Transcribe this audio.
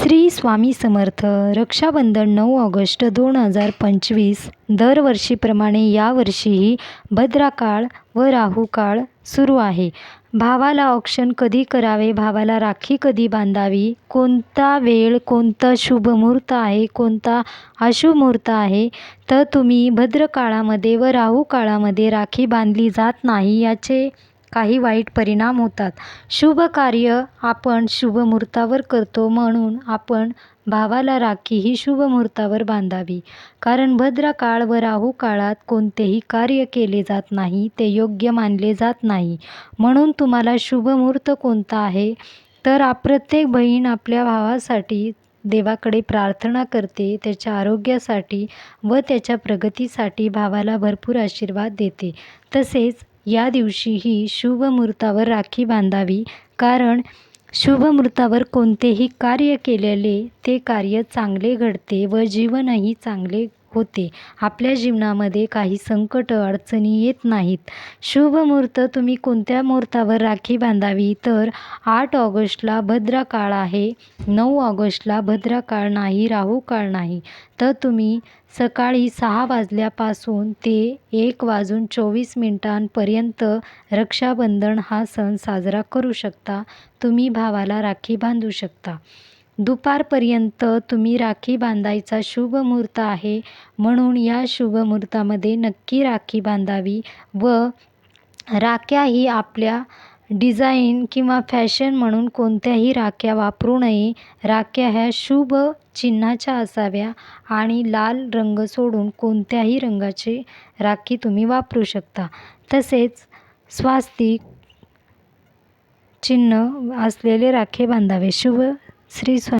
Shri Swami Samarth. Rakshabandhan 9 August 2025. दरवर्षीप्रमाणे यावर्षीही भद्रकाळ व राहुकाळ सुरू आहे. भावाला औक्षण कधी करावे, भावाला राखी कधी बांधावी, कोणता वेळ, कोणता शुभ मुहूर्त आहे, कोणता अशुभ मुहूर्त आहे, तर तुम्ही भद्रकाळामध्ये व राहुकाळामध्ये राखी बांधली जात नाही याचे काही वाईट परिणाम होतात. शुभ कार्य आपण शुभ मुहूर्तावर करतो, म्हणून आपण भावाला राखी ही शुभ मुहूर्तावर बांधावी. कारण भद्रकाळ व राहुकाळात कोणतेही कार्य केले जात नाही, ते योग्य मानले जात नाही. म्हणून तुम्हाला शुभ मुहूर्त कोणता आहे, तर प्रत्येक बहीण आपल्या भावासाठी देवाकडे प्रार्थना करते, त्याच्या आरोग्यासाठी व त्याच्या प्रगतीसाठी भावाला भरपूर आशीर्वाद देते. तसेच या दिवशीही शुभ मुहूर्तावर राखी बांधावी, कारण शुभ मुहूर्तावर कोणतेही कार्य केलेले ते कार्य चांगले घडते व जीवनही चांगले होते. आपल्या जीवनामध्ये काही संकट अडचणी येत नाहीत. शुभ मुहूर्त तुम्ही कोणत्या मुहूर्तावर राखी बांधावी, तर 8 ऑगस्टला भद्रकाळ आहे, 9 ऑगस्टला भद्रकाळ नाही, राहुकाळ नाही. तर तुम्ही सकाळी 6 वाजल्यापासून ते 1:24 रक्षाबंधन हा सण साजरा करू शकता. तुम्ही भावाला राखी बांधू शकता. दुपारपर्यंत तुम्ही राखी बांधायचा शुभ मुहूर्त आहे, म्हणून या शुभ मुहूर्तामध्ये नक्की राखी बांधावी. व राख्या ही आपल्या डिझाईन किंवा फॅशन म्हणून कोणत्याही राख्या वापरू नये. राख्या ह्या शुभ चिन्हाच्या असाव्या आणि लाल रंग सोडून कोणत्याही रंगाची राखी तुम्ही वापरू शकता. तसेच स्वास्तिक चिन्ह असलेले राखे बांधावे. शुभ श्री स्वामी.